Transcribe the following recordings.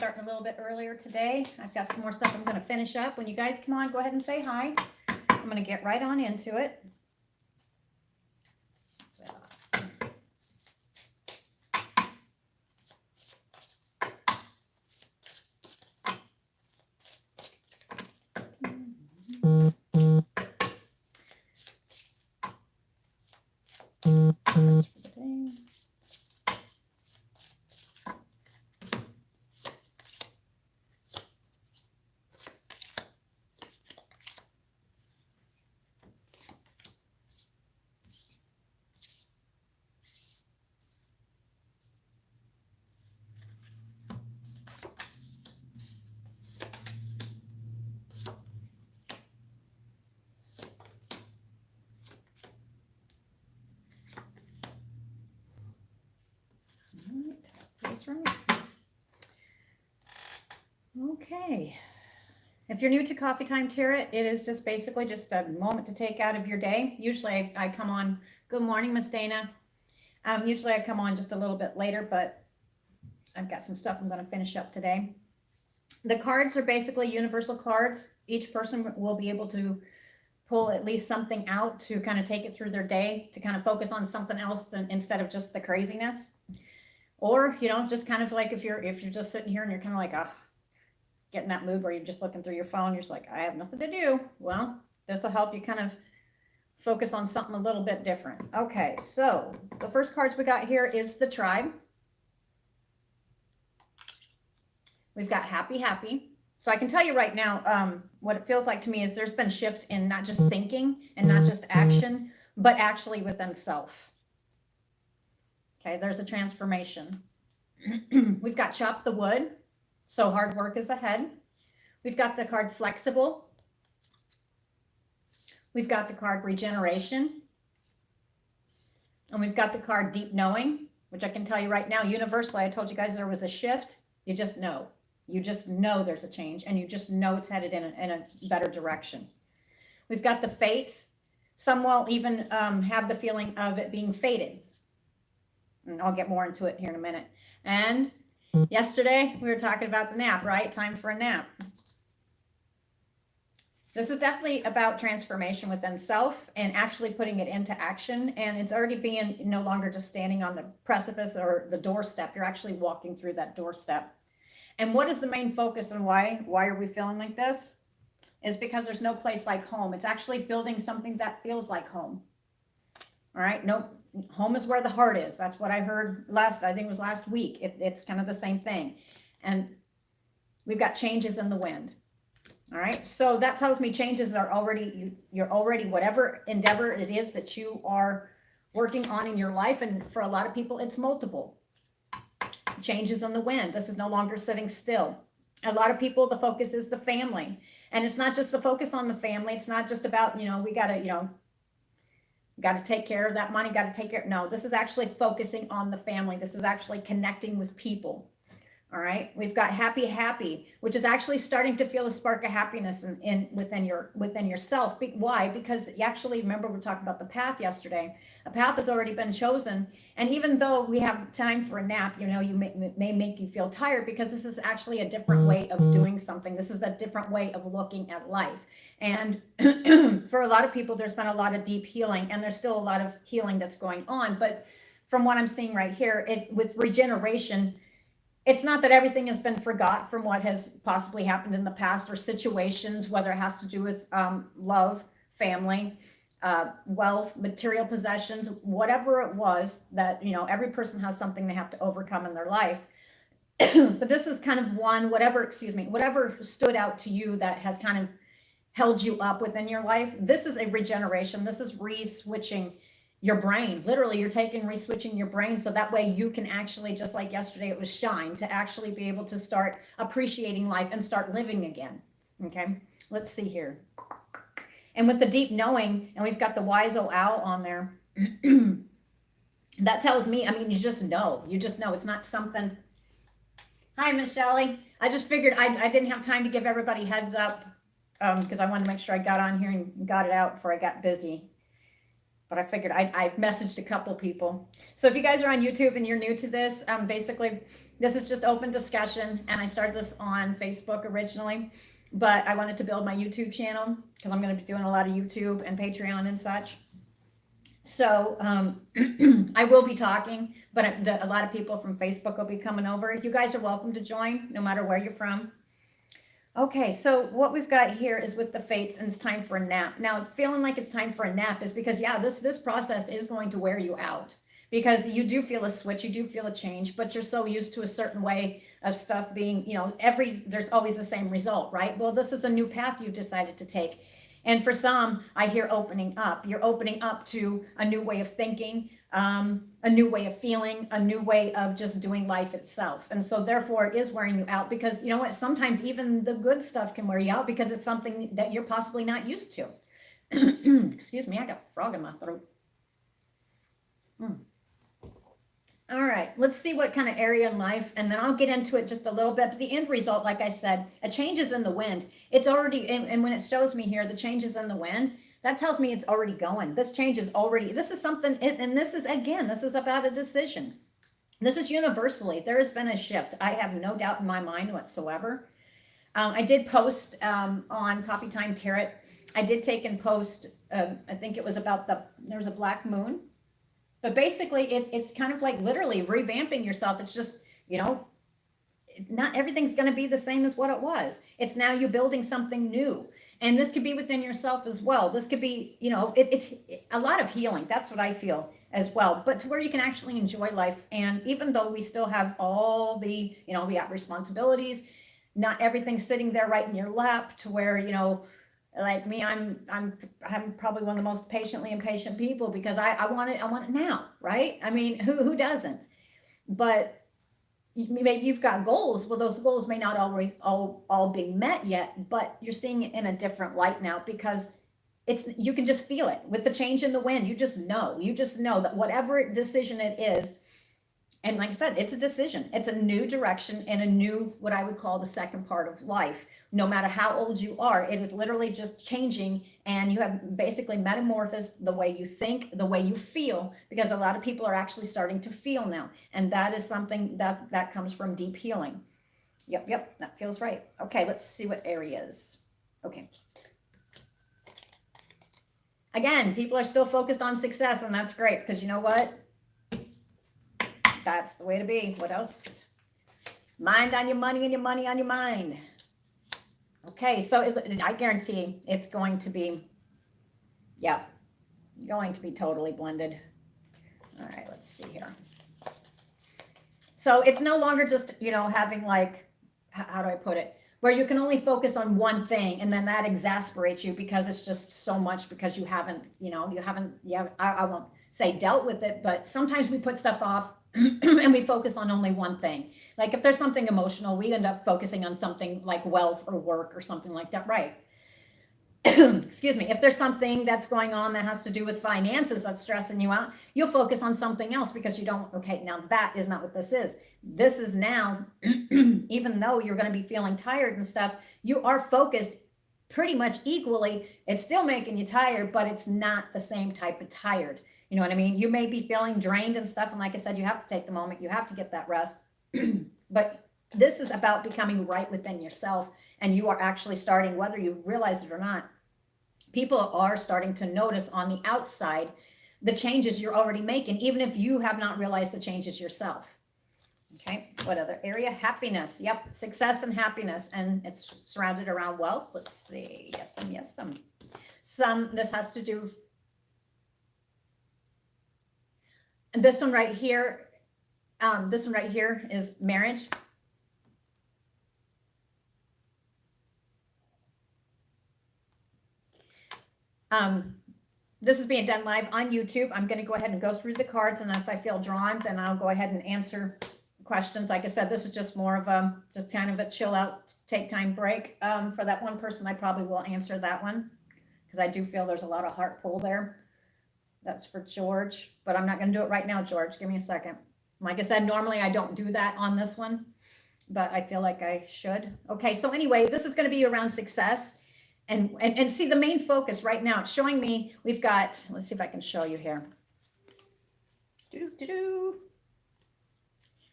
starting a little bit earlier today. I've got some more stuff I'm going to finish up. When you guys come on, go ahead and say hi. I'm going to get right on into it. Okay. If you're new to Coffee Time Tarot, it is just basically just a moment to take out of your day. Usually I come on, good morning, Miss Dana. Usually I come on just a little bit later, but I've got some stuff I'm going to finish up today. The cards are basically universal cards. Each person will be able to pull at least something out to kind of take it through their day, to kind of focus on something else instead of just the craziness. Or, you know, just kind of like if you're just sitting here and you're kind of like, get in that mood where you're just looking through your phone, you're just like, I have nothing to do. Well, this will help you kind of focus on something a little bit different. Okay, so the first cards we got here is the Tribe. We've got Happy, Happy. So I can tell you right now, what it feels like to me is there's been a shift in not just thinking and not just action, but actually within self. Okay, there's a transformation. We've got Chop the Wood. So hard work is ahead. We've got the card Flexible. We've got the card Regeneration. And we've got the card Deep Knowing, which I can tell you right now, universally, I told you guys there was a shift. You just know. You just know there's a change, and you just know it's headed in a better direction. We've got the Fates. Some will even have the feeling of it being fated. And I'll get more into it here in a minute. And yesterday, we were talking about the nap, right? Time for a nap. This is definitely about transformation within self and actually putting it into action. And it's already being no longer just standing on the precipice or the doorstep. You're actually walking through that doorstep. And what is the main focus and why? Why are we feeling like this? Is because there's no place like home. It's actually building something that feels like home. All right? Nope. Home is where the heart is. That's what I heard I think it was last week. It's kind of the same thing. And we've got changes in the wind. All right. So that tells me changes are already, you're already, whatever endeavor it is that you are working on in your life. And for a lot of people, it's multiple changes in the wind. This is no longer sitting still. A lot of people, the focus is the family. And it's not just the focus on the family. It's not just about, we got to, got to take care of that money, got to take care. No, this is actually focusing on the family. This is actually connecting with people. All right. We've got Happy, Happy, which is actually starting to feel a spark of happiness within yourself. Why? Because you actually remember we talked about the path yesterday. A path has already been chosen. And even though we have time for a nap, you may make you feel tired because this is actually a different way of doing something. This is a different way of looking at life. And for a lot of people, there's been a lot of deep healing, and there's still a lot of healing that's going on. But from what I'm seeing right here, with regeneration, it's not that everything has been forgot from what has possibly happened in the past or situations, whether it has to do with love, family, wealth, material possessions, whatever it was that, every person has something they have to overcome in their life. But this is kind of whatever stood out to you that has kind of held you up within your life. This is a regeneration. This is re-switching your brain. Literally, you're re-switching your brain so that way you can actually, just like yesterday it was shine, to actually be able to start appreciating life and start living again. Okay, let's see here. And with the Deep Knowing, and we've got the Wise Old Owl on there, that tells me, you just know. It's not something. Hi, Miss Shelley. I just figured I didn't have time to give everybody heads up because I wanted to make sure I got on here and got it out before I got busy. But I figured I messaged a couple people. So if you guys are on YouTube and you're new to this, basically This is just open discussion, and I started this on Facebook originally, but I wanted to build my YouTube channel because I'm going to be doing a lot of YouTube and Patreon and such. So I will be talking, but a lot of people from Facebook will be coming over. You guys are welcome to join, no matter where you're from. Okay, so what we've got here is with the fates, and it's time for a nap. Now, feeling like it's time for a nap is because, yeah, this process is going to wear you out, because you do feel a switch, you do feel a change, but you're so used to a certain way of stuff being, you know, there's always the same result, right? Well, this is a new path you've decided to take. And for some, I hear opening up. You're opening up to a new way of thinking, a new way of feeling, a new way of just doing life itself. And so therefore it is wearing you out, because you know what, sometimes even the good stuff can wear you out because it's something that you're possibly not used to. Excuse me, I got a frog in my throat. All right, let's see what kind of area in life, and then I'll get into it just a little bit. But the end result, like I said, a change is in the wind. It's already, and when it shows me here, the change is in the wind, that tells me it's already going. This change is already, this is something, and this is, again, this is about a decision. This is universally, there has been a shift. I have no doubt in my mind whatsoever. I did post on Coffee Time Tarot. I did take and post, I think it was about there was a black moon. But basically, it's kind of like literally revamping yourself. It's just, you know, not everything's going to be the same as what it was. It's now you building something new. And this could be within yourself as well. This could be, you know, it's a lot of healing. That's what I feel as well. But to where you can actually enjoy life. And even though we still have all the, you know, we got responsibilities, not everything's sitting there right in your lap to where, you know, like me, I'm probably one of the most patiently impatient people, because I want it now, right? I mean, who doesn't? But maybe you've got goals. Well, those goals may not always all be met yet, but you're seeing it in a different light now, because you can just feel it with the change in the wind. You just know that whatever decision it is, and like I said, it's a decision. It's a new direction and a new, what I would call the second part of life. No matter how old you are, it is literally just changing, and you have basically metamorphosed the way you think, the way you feel, because a lot of people are actually starting to feel now. And that is something that comes from deep healing. Yep, that feels right. Okay, let's see what areas. Okay. Again, people are still focused on success, and that's great, because you know what? That's the way to be. What else? Mind on your money and your money on your mind. Okay, so I guarantee it's going to be, yeah, going to be totally blended. All right, let's see here. So it's no longer just, you know, having like, how do I put it? Where you can only focus on one thing, and then that exasperates you because it's just so much, because you haven't, you know, I won't say dealt with it, but sometimes we put stuff off and we focus on only one thing. Like if there's something emotional, we end up focusing on something like wealth or work or something like that, right? Excuse me. If there's something that's going on that has to do with finances that's stressing you out, you'll focus on something else, because you don't, okay, now that is not what this is. This is now, even though you're going to be feeling tired and stuff, you are focused pretty much equally. It's still making you tired, but it's not the same type of tired. You know what I mean? You may be feeling drained and stuff. And like I said, you have to take the moment. You have to get that rest. But this is about becoming right within yourself. And you are actually starting, whether you realize it or not, people are starting to notice on the outside the changes you're already making, even if you have not realized the changes yourself. Okay, what other area? Happiness. Yep, success and happiness. And it's surrounded around wealth. Let's see. Yes, some. This has to do. And this one right here is marriage. This is being done live on YouTube. I'm going to go ahead and go through the cards, and if I feel drawn, then I'll go ahead and answer questions. Like I said, this is just more of just kind of a chill out, take time break. For that one person, I probably will answer that one, because I do feel there's a lot of heart pull there. That's for George, but I'm not going to do it right now, George. Give me a second. Like I said, normally I don't do that on this one, but I feel like I should. Okay, so anyway, this is going to be around success. And see the main focus right now. It's showing me we've got, let's see if I can show you here.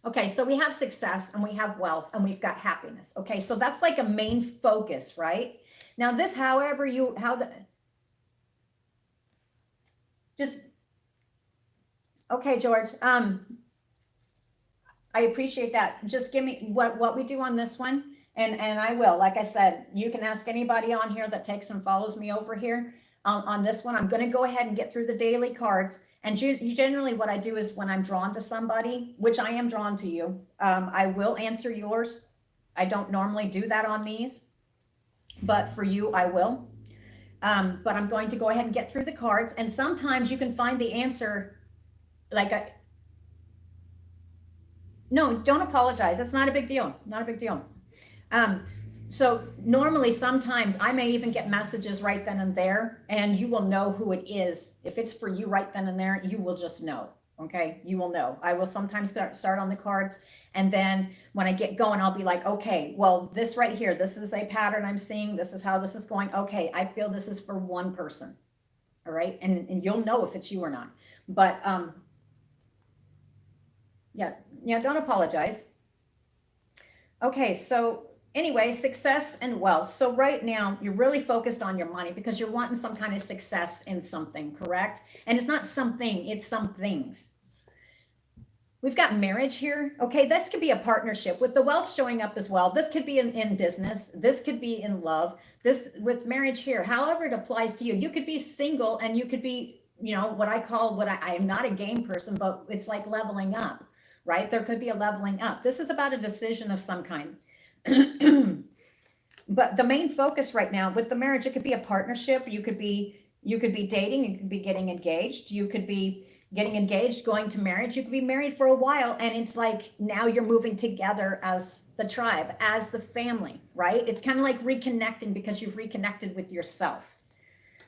Okay, so we have success and we have wealth and we've got happiness. Okay, so that's like a main focus, right? Now this, however you, just, okay, George, I appreciate that. Just give me what we do on this one. And I will, like I said, you can ask anybody on here that takes and follows me over here. On this one, I'm going to go ahead and get through the daily cards. And generally what I do is when I'm drawn to somebody, which I am drawn to you, I will answer yours. I don't normally do that on these, but for you, I will. But I'm going to go ahead and get through the cards. And sometimes you can find the answer like no, don't apologize. It's not a big deal. Not a big deal. So normally sometimes I may even get messages right then and there, and you will know who it is. If it's for you right then and there, you will just know. Okay. You will know. I will sometimes start on the cards. And then when I get going, I'll be like, okay, well, this right here, this is a pattern I'm seeing. This is how this is going. Okay. I feel this is for one person. All right. And you'll know if it's you or not, but, yeah, don't apologize. Okay, so anyway, success and wealth. So right now, you're really focused on your money because you're wanting some kind of success in something, correct? And it's not something, it's some things. We've got marriage here. Okay, this could be a partnership with the wealth showing up as well. This could be in business. This could be in love. This with marriage here, however it applies to you. You could be single and you could be, what I call, I am not a game person, but it's like leveling up. Right? There could be a leveling up. This is about a decision of some kind. But the main focus right now with the marriage, it could be a partnership. You could be dating, you could be getting engaged, you could be getting engaged, going to marriage, you could be married for a while. And it's like now you're moving together as the tribe, as the family, right? It's kind of like reconnecting because you've reconnected with yourself.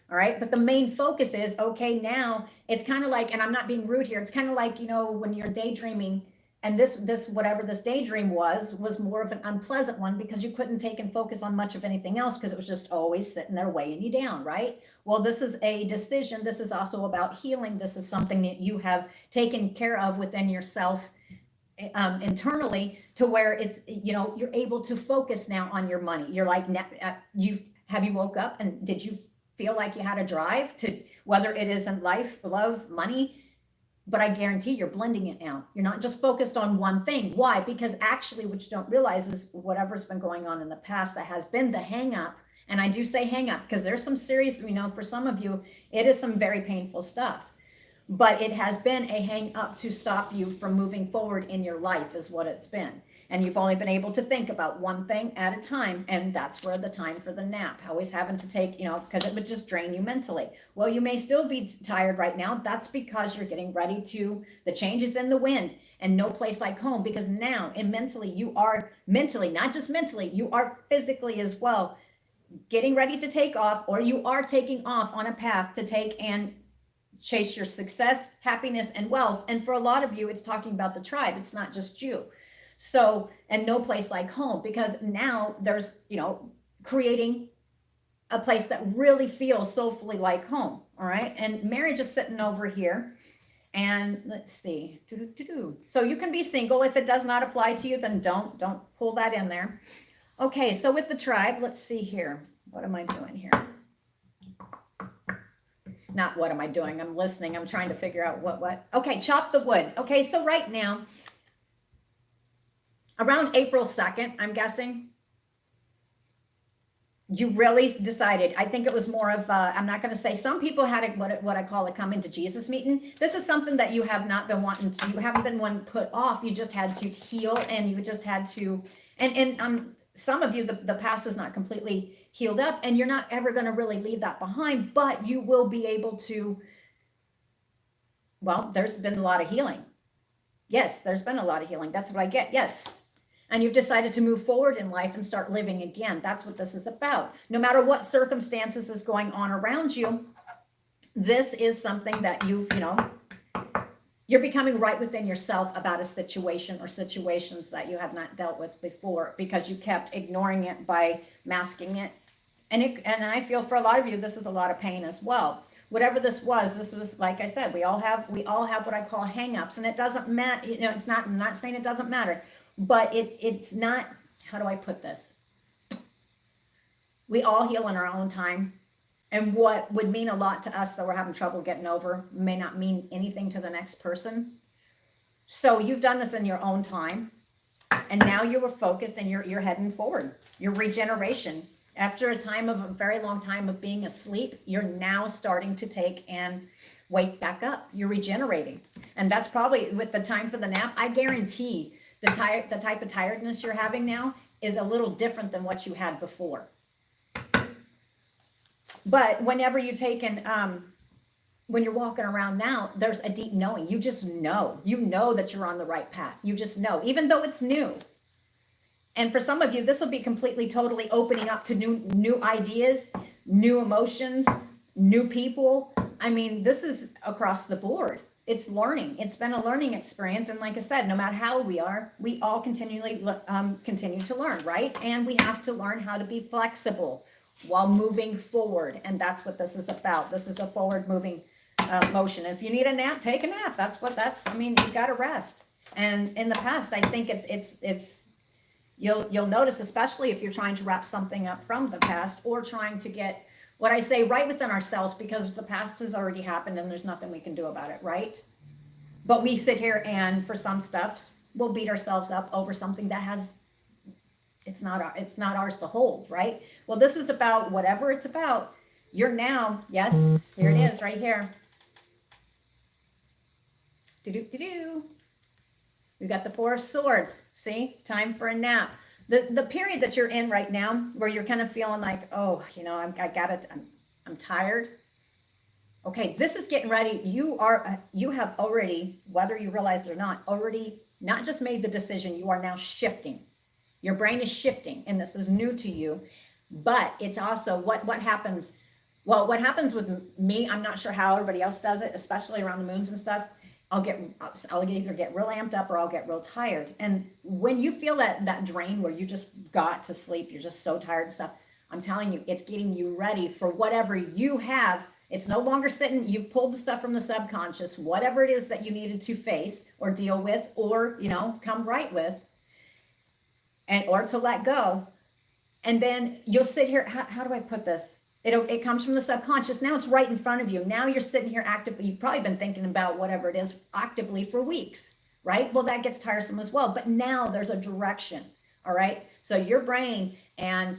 All right. But the main focus is, okay, now it's kind of like, and I'm not being rude here. It's kind of like, when you're daydreaming and this, whatever this daydream was more of an unpleasant one because you couldn't take and focus on much of anything else because it was just always sitting there weighing you down. Right. Well, this is a decision. This is also about healing. This is something that you have taken care of within yourself internally to where it's, you're able to focus now on your money. You're like, you woke up and did you feel like you had a drive to, whether it is in life, love, money, but I guarantee you're blending it now. You're not just focused on one thing. Why? Because actually what you don't realize is whatever's been going on in the past that has been the hang up. And I do say hang up because there's some serious, for some of you, it is some very painful stuff, but it has been a hang up to stop you from moving forward in your life is what it's been. And you've only been able to think about one thing at a time. And that's where the time for the nap, always having to take, because it would just drain you mentally. Well, you may still be tired right now. That's because you're getting ready to, the changes in the wind and no place like home, because now you are mentally, not just mentally, you are physically as well, getting ready to take off, or you are taking off on a path to take and chase your success, happiness, and wealth. And for a lot of you, it's talking about the tribe. It's not just you. So, and no place like home, because now there's, creating a place that really feels soulfully like home. All right. And marriage is sitting over here. And let's see. So you can be single. If it does not apply to you, then don't pull that in there. Okay. So with the tribe, let's see here. What am I doing here? Not what am I doing? I'm listening. I'm trying to figure out what. Okay. Chop the wood. Okay. So right now, around April 2nd, I'm guessing, you really decided, I think it was more of, I'm not going to say, some people had what I call a come into Jesus meeting. This is something that you have not been wanting to, you haven't been one put off. You just had to heal, and you just had to, and some of you, the past is not completely healed up, and you're not ever going to really leave that behind, but you will be able to, well, there's been a lot of healing. Yes, there's been a lot of healing. That's what I get. Yes. And you've decided to move forward in life and start living again. That's what this is about. No matter what circumstances is going on around you, this is something that you're becoming right within yourself about a situation or situations that you have not dealt with before because you kept ignoring it by masking it. And I feel for a lot of you, this is a lot of pain as well. whatever this was, like I said, we all have what I call hang-ups, and it doesn't matter, you know, it's not, I'm not saying it doesn't matter, but it's not, how do I put this? We all heal in our own time. And what would mean a lot to us that we're having trouble getting over may not mean anything to the next person. So you've done this in your own time, and now you were focused and you're heading forward. Your regeneration. After a time of a very long time of being asleep, you're now starting to take and wake back up. You're regenerating. And that's probably with the time for the nap. I guarantee the type of tiredness you're having now is a little different than what you had before. But whenever you take when you're walking around now, there's a deep knowing. You just know. You know that you're on the right path. You just know, even though it's new. And for some of you, this will be completely, totally opening up to new ideas, new emotions, new people. I mean, this is across the board. It's learning. It's been a learning experience. And like I said, no matter how we are, we all continually continue to learn, right? And we have to learn how to be flexible while moving forward. And that's what this is about. This is a forward moving motion. If you need a nap, take a nap. I mean, you've got to rest. And in the past, I think you'll notice, especially if you're trying to wrap something up from the past or trying to get what I say right within ourselves, because the past has already happened and there's nothing we can do about it, right? But we sit here and for some stuff, we'll beat ourselves up over something that it's not ours to hold, right? Well, this is about whatever it's about. You're now, yes, here it is right here. We've got the Four of Swords. See, time for a nap. The period that you're in right now, where you're kind of feeling like, oh, you know, I'm tired. Okay, this is getting ready. You have already, whether you realize it or not, already not just made the decision. You are now shifting. Your brain is shifting, and this is new to you. But it's also what happens. Well, what happens with me, I'm not sure how everybody else does it, especially around the moons and stuff. I'll either get real amped up or I'll get real tired. And when you feel that drain where you just got to sleep, you're just so tired and stuff, I'm telling you, it's getting you ready for whatever you have. It's no longer sitting, you've pulled the stuff from the subconscious, whatever it is that you needed to face or deal with or, you know, come right with, or to let go. And then you'll sit here, how do I put this? It comes from the subconscious. Now it's right in front of you. Now you're sitting here actively. You've probably been thinking about whatever it is actively for weeks, right? Well, that gets tiresome as well. But now there's a direction, all right? So your brain and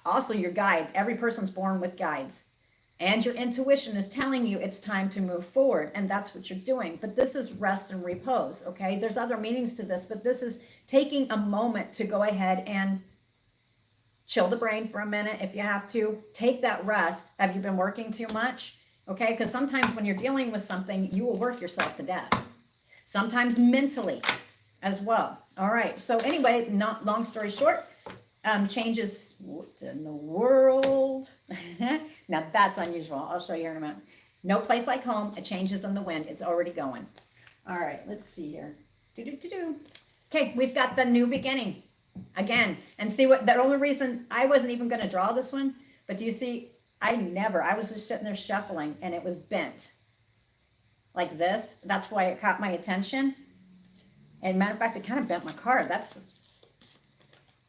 also your guides, every person's born with guides. And your intuition is telling you it's time to move forward. And that's what you're doing. But this is rest and repose, okay? There's other meanings to this, but this is taking a moment to go ahead and chill the brain for a minute if you have to. Take that rest. Have you been working too much? Okay, because sometimes when you're dealing with something, you will work yourself to death. Sometimes mentally as well. All right, so anyway, not long story short, changes. What in the world? Now that's unusual. I'll show you here in a minute. No place like home. It changes in the wind. It's already going. All right, let's see here. Okay, we've got the new beginning. Again, and see what, the only reason I wasn't even going to draw this one, but do you see, I was just sitting there shuffling and it was bent like this. That's why it caught my attention. And matter of fact, it kind of bent my card. That's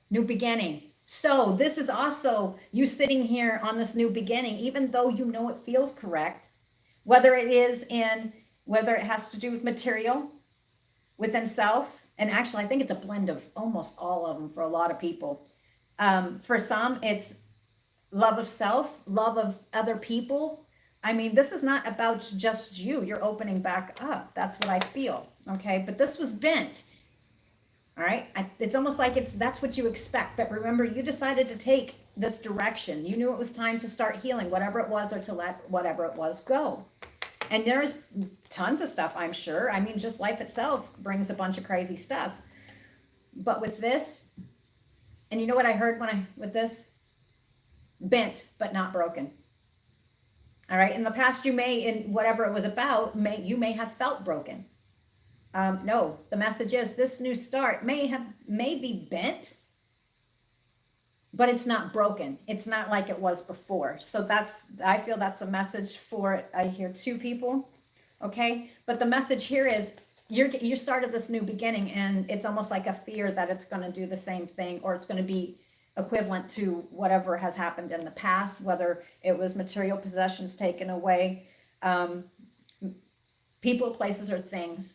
new beginning. So this is also you sitting here on this new beginning, even though you know it feels correct, whether it has to do with material within self. And actually, I think it's a blend of almost all of them for a lot of people. For some, it's love of self, love of other people. I mean, this is not about just you. You're opening back up. That's what I feel. Okay, but this was bent. All right, it's almost like that's what you expect. But remember, you decided to take this direction. You knew it was time to start healing, whatever it was, or to let whatever it was go. And there's tons of stuff, I'm sure. I mean, just life itself brings a bunch of crazy stuff. But with this, and you know what I heard with this? Bent, but not broken. All right. In the past, you may, in whatever it was about, you may have felt broken. No, the message is this new start may be bent, but it's not broken. It's not like it was before. So I feel that's a message for, I hear 2 people. Okay. But the message here is you started this new beginning, and it's almost like a fear that it's going to do the same thing, or it's going to be equivalent to whatever has happened in the past, whether it was material possessions taken away, people, places, or things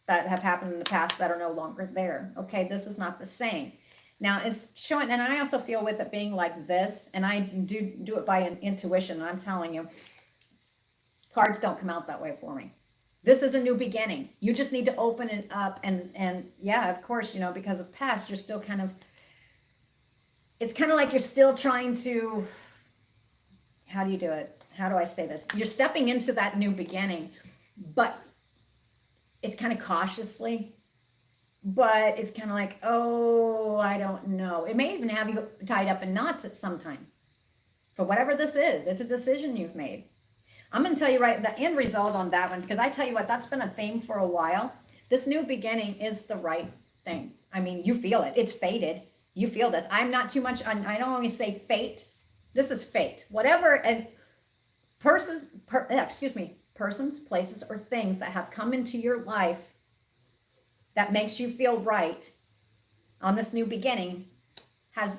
that have happened in the past that are no longer there. Okay, this is not the same. Now it's showing, and I also feel with it being like this, and I do it by an intuition, and I'm telling you, cards don't come out that way for me. This is a new beginning. You just need to open it up, and yeah, of course, because of past, you're still kind of, it's kind of like you're still trying to, how do you do it? How do I say this? You're stepping into that new beginning, but it's kind of cautiously, but it's kind of like, oh, I don't know. It may even have you tied up in knots at some time. For whatever this is, it's a decision you've made. I'm going to tell you right, the end result on that one, because I tell you what, that's been a theme for a while. This new beginning is the right thing. I mean, you feel it. It's fated. You feel this. I'm not too much, I don't always say fate. This is fate. Whatever, and persons, places, or things that have come into your life that makes you feel right on this new beginning has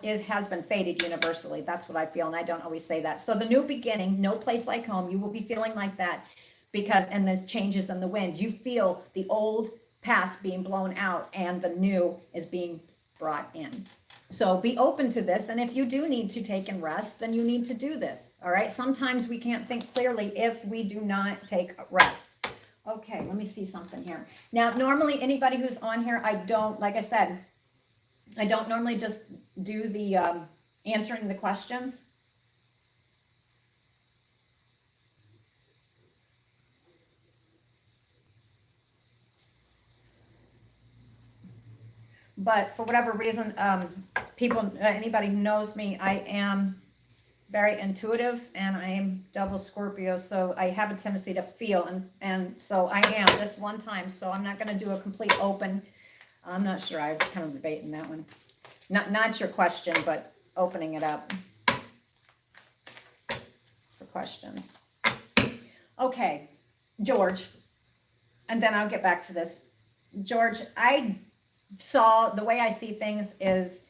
been fated universally. That's what I feel, and I don't always say that. So the new beginning, no place like home, you will be feeling like that because, and the changes in the wind, you feel the old past being blown out and the new is being brought in. So be open to this, and if you do need to take and rest, then you need to do this, all right? Sometimes we can't think clearly if we do not take rest. Okay, let me see something here. Now, normally anybody who's on here, I don't, like I said, I don't normally just do the answering the questions. But for whatever reason, people, anybody who knows me, I am very intuitive, and I am double Scorpio, so I have a tendency to feel, and so I am this one time, so I'm not going to do a complete open. I'm not sure. I'm kind of debating that one. Not your question, but opening it up for questions. Okay, George, and then I'll get back to this. George, I saw, the way I see things is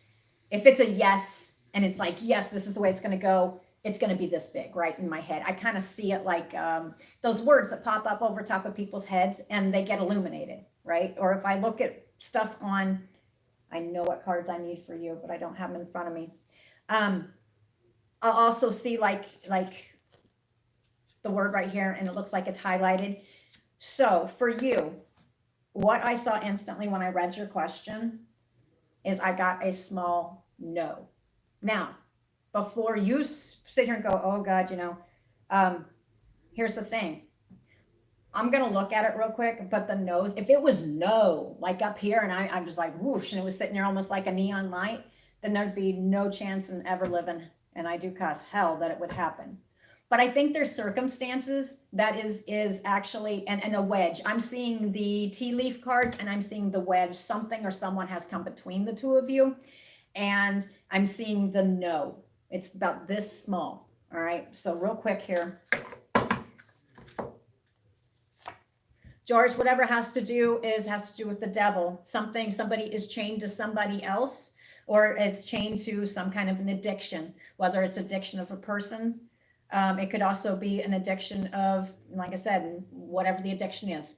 if it's a yes, and it's like, yes, this is the way it's going to go, it's going to be this big, right, in my head. I kind of see it like those words that pop up over top of people's heads and they get illuminated, right? Or if I look at stuff on, I know what cards I need for you, but I don't have them in front of me. I'll also see like the word right here, and it looks like it's highlighted. So for you, what I saw instantly when I read your question is I got a small no. Now, before you sit here and go, oh God, here's the thing. I'm going to look at it real quick, but the no's, if it was no, like up here, and I'm just like whoosh, and it was sitting there almost like a neon light, then there'd be no chance in ever living, and I do cuss hell, that it would happen. But I think there's circumstances that is actually, and a wedge. I'm seeing the tea leaf cards, and I'm seeing the wedge. Something or someone has come between the two of you, and I'm seeing the no. It's about this small. All right. So real quick here. George, whatever has to do with the devil. Somebody is chained to somebody else, or it's chained to some kind of an addiction, whether it's addiction of a person. It could also be an addiction of, like I said, whatever the addiction is,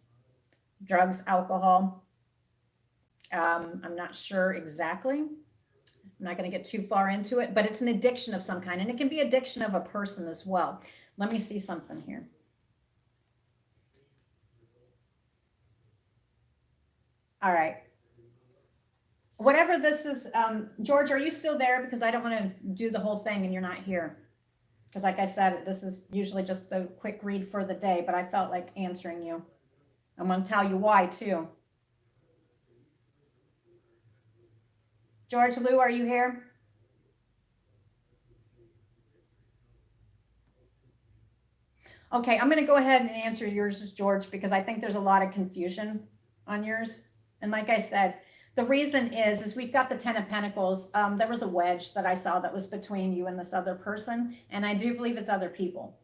drugs, alcohol. I'm not sure exactly. I'm not going to get too far into it, but it's an addiction of some kind, and it can be addiction of a person as well. Let me see something here. All right. Whatever this is, George, are you still there? Because I don't want to do the whole thing and you're not here. Because like I said, this is usually just a quick read for the day, but I felt like answering you. I'm going to tell you why too. George, Lou, are you here? Okay, I'm going to go ahead and answer yours, George, because I think there's a lot of confusion on yours. And like I said, The reason is we've got the Ten of Pentacles. There was a wedge that I saw that was between you and this other person, and I do believe it's other people.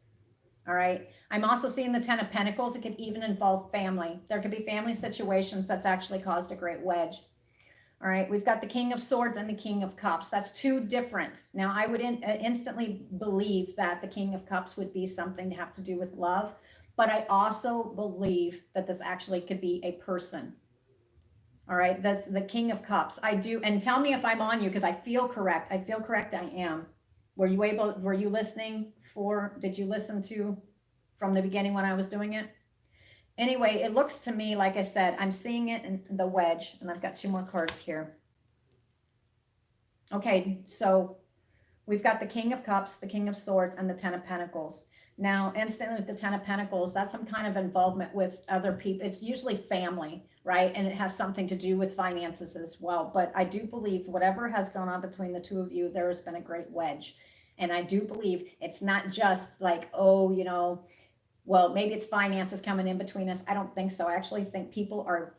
All right. I'm also seeing the Ten of Pentacles. It could even involve family. There could be family situations that's actually caused a great wedge. All right. We've got the King of Swords and the King of Cups. That's two different. Now, I would instantly believe that the King of Cups would be something to have to do with love, but I also believe that this actually could be a person. All right, that's the King of Cups. I do, and tell me if I'm on you, because I feel correct. I feel correct. I am. Were you listening did you listen to from the beginning when I was doing it? Anyway, it looks to me, like I said, I'm seeing it in the wedge, and I've got two more cards here. Okay, so we've got the King of Cups, the King of Swords, and the Ten of Pentacles. Now, instantly with the Ten of Pentacles, that's some kind of involvement with other people. It's usually family, right? And it has something to do with finances as well. But I do believe whatever has gone on between the two of you, there has been a great wedge. And I do believe it's not just like, oh, well, maybe it's finances coming in between us. I don't think so. I actually think people or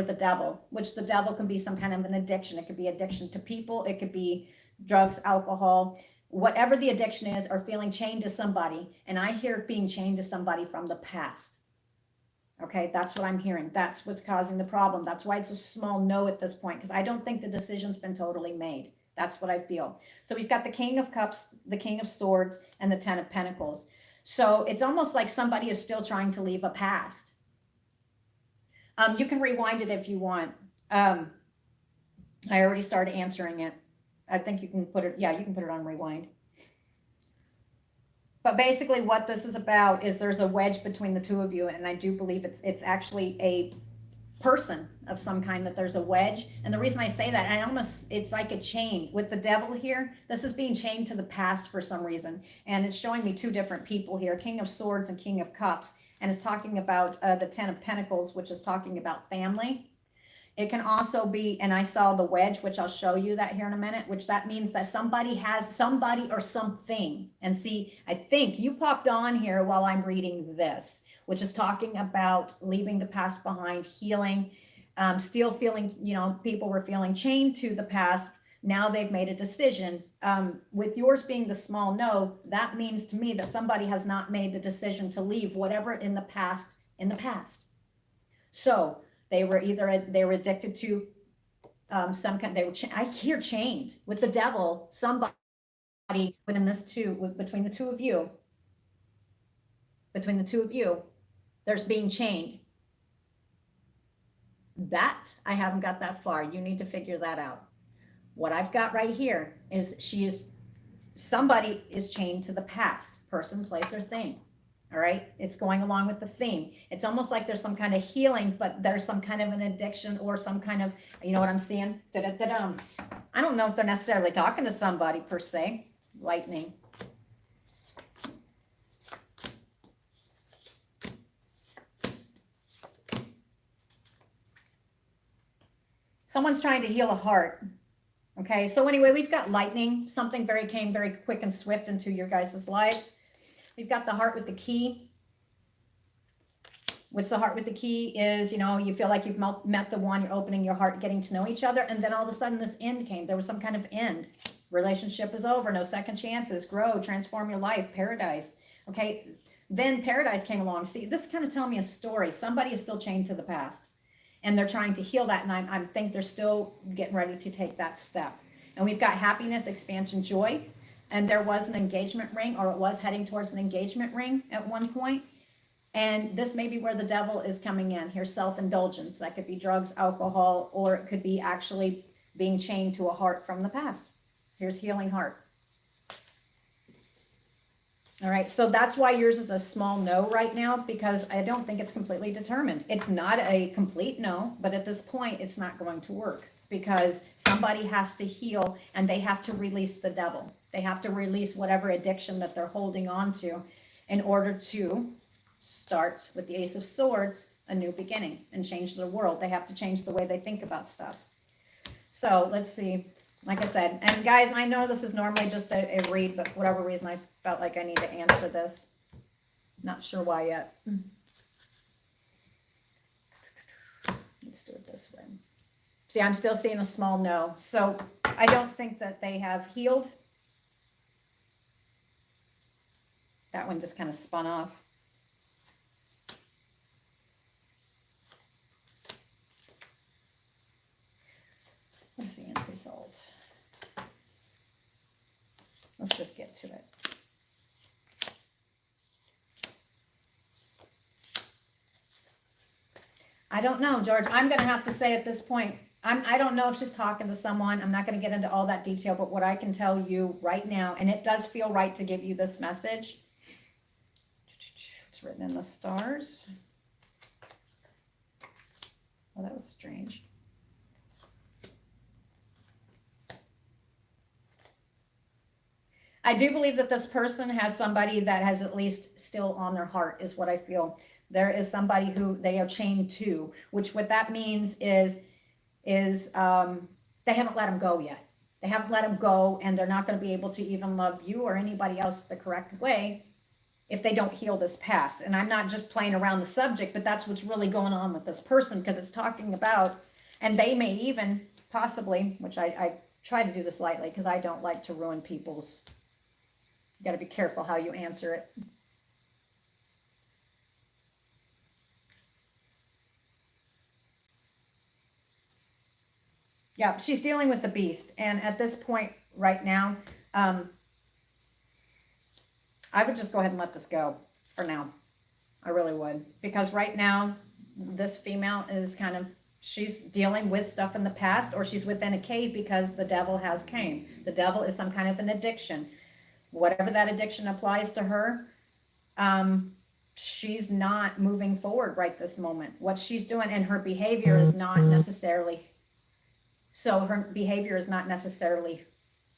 the devil, which the devil can be some kind of an addiction. It could be addiction to people. It could be drugs, alcohol, whatever the addiction is, or feeling chained to somebody. And I hear being chained to somebody from the past. Okay, that's what I'm hearing. That's what's causing the problem. That's why it's a small no at this point, because I don't think the decision's been totally made. That's what I feel. So we've got the King of Cups, the King of Swords, and the Ten of Pentacles. So it's almost like somebody is still trying to leave a past. You can rewind it if you want. I already started answering it. I think you can put it, yeah, you can put it on rewind. But basically what this is about is there's a wedge between the two of you, and I do believe it's actually a person of some kind, that there's a wedge. And the reason I say that, it's like a chain with the devil here. This is being chained to the past for some reason. And it's showing me two different people here, King of Swords and King of Cups. And it's talking about the Ten of Pentacles, which is talking about family. It can also be, and I saw the wedge, which I'll show you that here in a minute, which that means that somebody has somebody or something. And see, I think you popped on here while I'm reading this, which is talking about leaving the past behind, healing, still feeling, people were feeling chained to the past. Now they've made a decision. With yours being the small no, that means to me that somebody has not made the decision to leave whatever in the past. So they were addicted to some kind. I hear chained with the devil. Somebody between the two of you. There's being chained. That I haven't got that far. You need to figure that out. What I've got right here is somebody is chained to the past, person, place, or thing. All right. It's going along with the theme. It's almost like there's some kind of healing, but there's some kind of an addiction or some kind of, you know what I'm seeing? I don't know if they're necessarily talking to somebody per se. Lightning. Someone's trying to heal a heart. Okay, so anyway, we've got lightning. Something came very quick and swift into your guys' lives. We've got the heart with the key. What's the heart with the key is, you feel like you've met the one, you're opening your heart, getting to know each other, and then all of a sudden this end came. There was some kind of end. Relationship is over, no second chances, grow, transform your life, paradise. Okay, then paradise came along. See, this kind of telling me a story. Somebody is still chained to the past. And they're trying to heal that, and I think they're still getting ready to take that step. And we've got happiness, expansion, joy, and there was an engagement ring, or it was heading towards an engagement ring at one point. And this may be where the devil is coming in. Here's self-indulgence. That could be drugs, alcohol, or it could be actually being chained to a heart from the past. Here's healing heart. All right, so that's why yours is a small no right now, because I don't think it's completely determined. It's not a complete no, but at this point, it's not going to work because somebody has to heal and they have to release the devil. They have to release whatever addiction that they're holding on to in order to start with the Ace of Swords, a new beginning, and change the world. They have to change the way they think about stuff. So let's see. Like I said, and guys, I know this is normally just a read, but for whatever reason, I felt like I need to answer this. Not sure why yet. Let's let's do it this way. See, I'm still seeing a small no. So I don't think that they have healed. That one just kind of spun off. What's the end result? Let's just get to it. I don't know, George. I'm going to have to say at this point, I don't know if she's talking to someone. I'm not going to get into all that detail, but what I can tell you right now, and it does feel right to give you this message. It's written in the stars. Oh, that was strange. I do believe that this person has somebody that has at least still on their heart, is what I feel. There is somebody who they are chained to, which what that means is they haven't let them go yet. They haven't let them go, and they're not going to be able to even love you or anybody else the correct way if they don't heal this past. And I'm not just playing around the subject, but that's what's really going on with this person, because it's talking about, and they may even possibly, which I try to do this lightly because I don't like to ruin people's, you got to be careful how you answer it. Yeah, she's dealing with the beast. And at this point right now, I would just go ahead and let this go for now. I really would. Because right now, this female is kind of, she's dealing with stuff in the past, or she's within a cave because the devil has came. The devil is some kind of an addiction. Whatever that addiction applies to her, she's not moving forward right this moment. What she's doing, and her behavior is not necessarily, so her behavior is not necessarily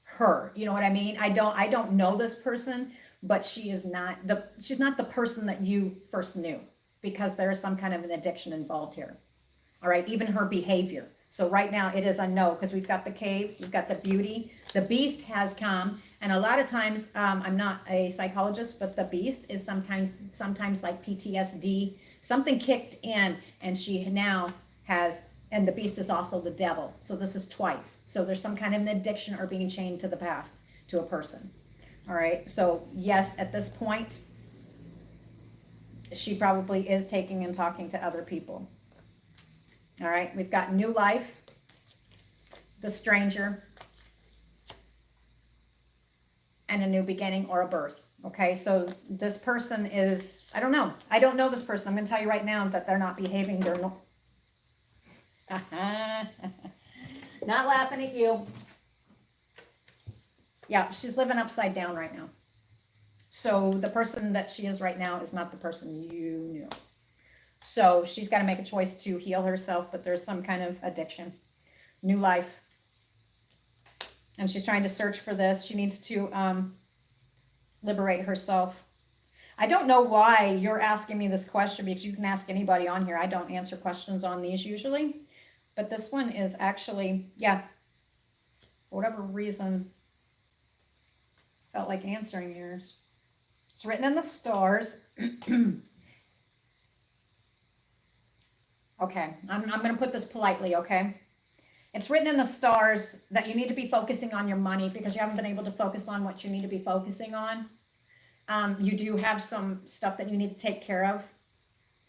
her. You know what I mean? I don't know this person, but she's not the person that you first knew, because there is some kind of an addiction involved here. All right, even her behavior. So right now it is a no, because we've got the cave, we've got the beauty, the beast has come, and a lot of times, I'm not a psychologist, but the beast is sometimes like PTSD, something kicked in, and she now has, and the beast is also the devil. So this is twice. So there's some kind of an addiction or being chained to the past, to a person. All right, so yes, at this point, she probably is taking and talking to other people. All right, we've got new life, the stranger, and a new beginning or a birth. Okay, so this person is, I don't know. I don't know this person. I'm going to tell you right now that they're not behaving. They're no. Not laughing at you. Yeah, she's living upside down right now. So the person that she is right now is not the person you knew. So she's got to make a choice to heal herself, but there's some kind of addiction. New life. And she's trying to search for this. She needs to liberate herself. I don't know why you're asking me this question, because you can ask anybody on here. I don't answer questions on these usually. But this one is actually, yeah, for whatever reason, felt like answering yours. It's written in the stars. Okay, I'm going to put this politely, okay? It's written in the stars that you need to be focusing on your money, because you haven't been able to focus on what you need to be focusing on. You do have some stuff that you need to take care of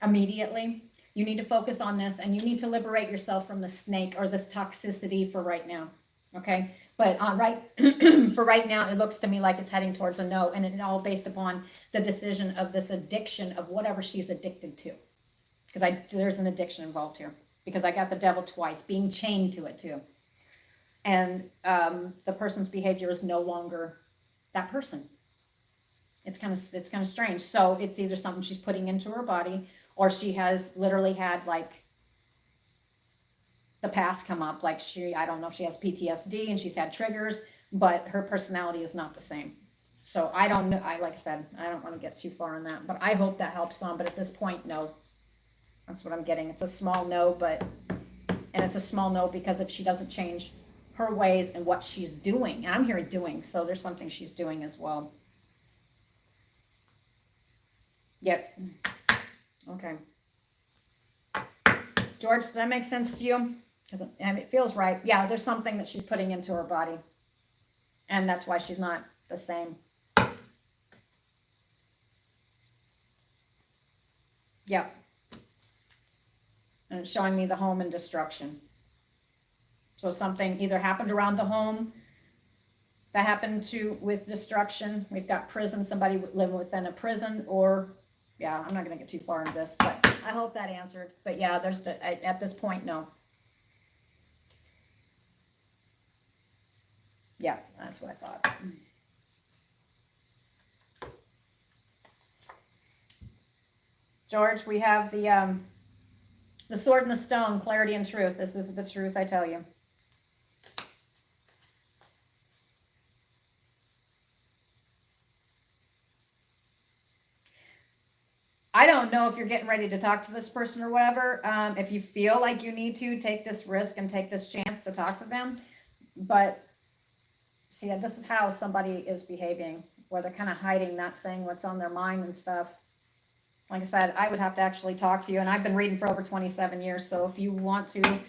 immediately. You need to focus on this, and you need to liberate yourself from the snake or this toxicity for right now, okay? But for right now, it looks to me like it's heading towards a no, and it's all based upon the decision of this addiction of whatever she's addicted to. Because there's an addiction involved here. Because I got the devil twice, being chained to it too. And the person's behavior is no longer that person. It's kind of strange. So it's either something she's putting into her body, or she has literally had like the past come up. Like I don't know if she has PTSD and she's had triggers, but her personality is not the same. So I don't know. Like I said, I don't want to get too far on that, but I hope that helps some. But at this point, no. That's what I'm getting. It's a small no, and it's a small no because if she doesn't change her ways and what she's doing, and I'm hearing doing, so there's something she's doing as well. Yep. Okay. George, does that make sense to you? Because it feels right. Yeah, there's something that she's putting into her body. And that's why she's not the same. Yep. And it's showing me the home and destruction. So something either happened around the home that happened with destruction. We've got prison, somebody living within a prison, or, yeah, I'm not going to get too far into this, but I hope that answered. But yeah, at this point, no. Yeah, that's what I thought. George, we have the sword and the stone, clarity and truth. This is the truth, I tell you. I don't know if you're getting ready to talk to this person or whatever. If you feel like you need to take this risk and take this chance to talk to them, but see, this is how somebody is behaving, where they're kind of hiding, not saying what's on their mind and stuff. Like I said, I would have to actually talk to you, and I've been reading for over 27 years, so if you want to,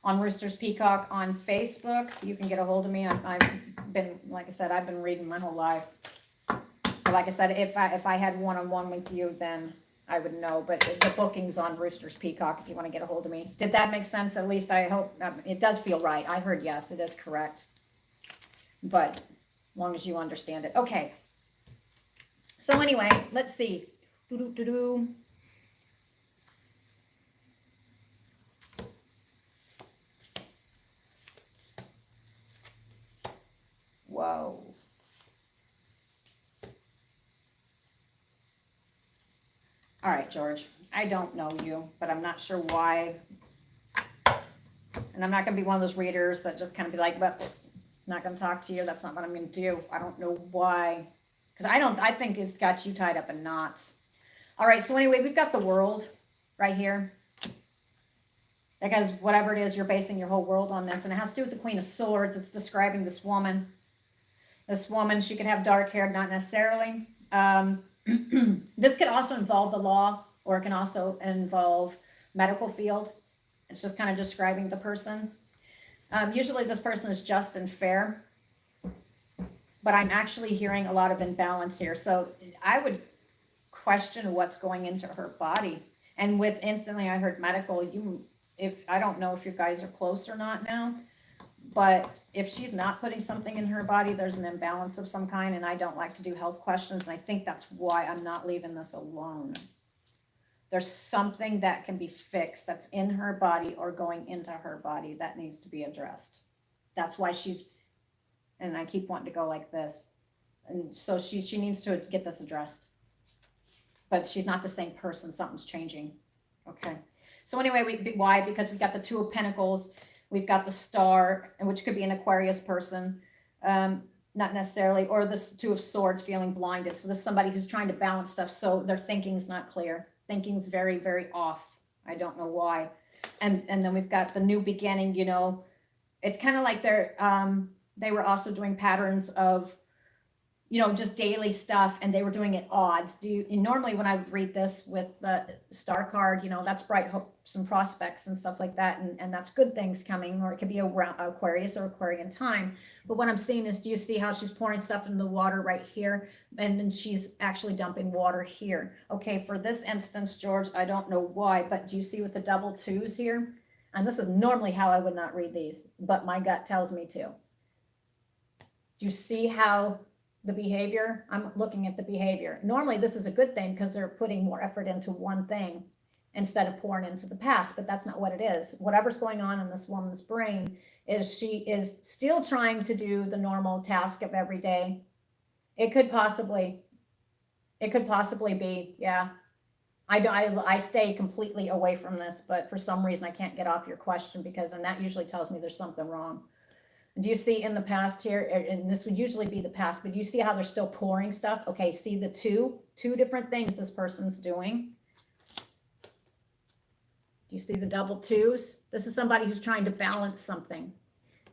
on Roosters Peacock on Facebook, you can get a hold of me. I've been, like I said, I've been reading my whole life. But like I said, if I had one-on-one with you, then I would know, but the booking's on Roosters Peacock if you want to get a hold of me. Did that make sense? At least I hope. It does feel right. I heard yes, it is correct. But as long as you understand it. Okay. So anyway, let's see. Whoa. All right, George. I don't know you, but I'm not sure why. And I'm not going to be one of those readers that just kind of be like, but I'm not going to talk to you. That's not what I'm going to do. I don't know why. Because I think it's got you tied up in knots. All right, so anyway, we've got the world right here. Because whatever it is, you're basing your whole world on this. And it has to do with the Queen of Swords. It's describing this woman. This woman, she could have dark hair, not necessarily. This could also involve the law, or it can also involve medical field. It's just kind of describing the person. Usually this person is just and fair, but I'm actually hearing a lot of imbalance here. So I would question what's going into her body. And with instantly, I heard medical. I don't know if you guys are close or not now, but if she's not putting something in her body, there's an imbalance of some kind, and I don't like to do health questions, and I think that's why I'm not leaving this alone. There's something that can be fixed that's in her body or going into her body that needs to be addressed. That's why and I keep wanting to go like this. And so she needs to get this addressed. But she's not the same person. Something's changing. Okay. So anyway, why? Because we got the Two of Pentacles. We've got the Star, which could be an Aquarius person. Not necessarily. Or the Two of Swords, feeling blinded. So this is somebody who's trying to balance stuff. So their thinking's not clear. Thinking's very, very off. I don't know why. And then we've got the new beginning, it's kind of like they were also doing patterns of, just daily stuff, and they were doing it odds. Normally when I read this with the Star card, that's bright hopes and prospects and stuff like that. And that's good things coming, or it could be Aquarius or Aquarian time. But what I'm seeing is, do you see how she's pouring stuff in the water right here? And then she's actually dumping water here. Okay, for this instance, George, I don't know why, but do you see with the double twos here? And this is normally how I would not read these, but my gut tells me to. Do you see how the behavior? I'm looking at the behavior. Normally this is a good thing because they're putting more effort into one thing instead of pouring into the past, but that's not what it is. Whatever's going on in this woman's brain is she is still trying to do the normal task of every day. It could possibly be, yeah. I stay completely away from this, but for some reason I can't get off your question, and that usually tells me there's something wrong. Do you see in the past here, and this would usually be the past, but do you see how they're still pouring stuff? Okay, see the two different things this person's doing. Do you see the double twos? This is somebody who's trying to balance something.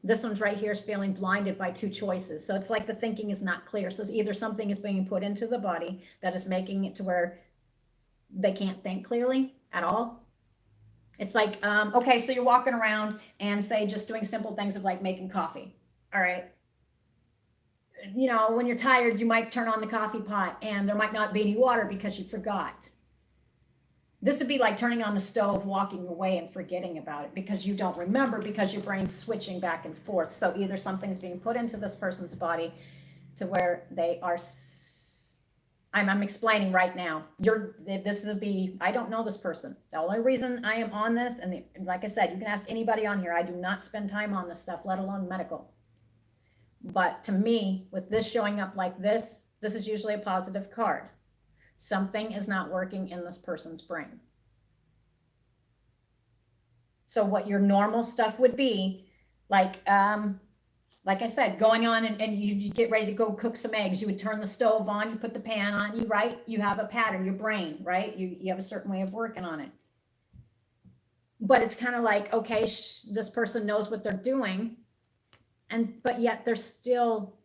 This one's right here is feeling blinded by two choices. So it's like the thinking is not clear. So it's either something is being put into the body that is making it to where they can't think clearly at all, It's like, okay, so you're walking around and say just doing simple things of like making coffee. All right. You know, when you're tired, you might turn on the coffee pot and there might not be any water because you forgot. This would be like turning on the stove, walking away and forgetting about it because you don't remember, because your brain's switching back and forth. So either something's being put into this person's body to where they are, I'm explaining right now. This would be, I don't know this person. The only reason I am on this, and like I said, you can ask anybody on here. I do not spend time on this stuff, let alone medical. But to me, with this showing up like this is usually a positive card. Something is not working in this person's brain. So what your normal stuff would be, like I said, going on and you get ready to go cook some eggs. You would turn the stove on, you put the pan on, you have a pattern, your brain, right? You have a certain way of working on it. But it's kind of like, okay, this person knows what they're doing, but yet they're still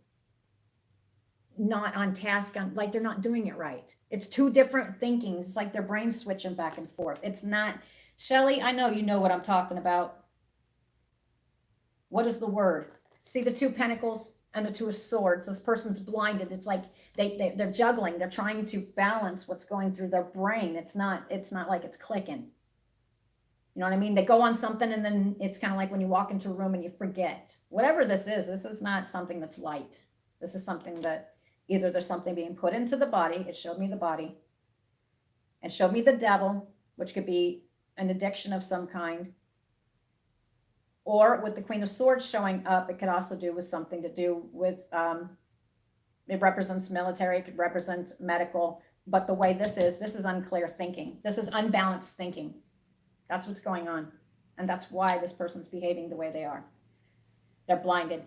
not on task, like they're not doing it right. It's two different thinkings. It's like their brain's switching back and forth. It's not, Shelly, I know you know what I'm talking about. What is the word? See the two pentacles and the two of swords. This person's blinded. It's like they're juggling. They're trying to balance what's going through their brain. It's not like it's clicking. You know what I mean? They go on something and then it's kind of like when you walk into a room and you forget. Whatever this is not something that's light. This is something that either there's something being put into the body. It showed me the body. It showed me the devil, which could be an addiction of some kind. Or with the Queen of Swords showing up, it could also do with something to do with, it represents military, it could represent medical. But the way this is unclear thinking. This is unbalanced thinking. That's what's going on. And that's why this person's behaving the way they are. They're blinded.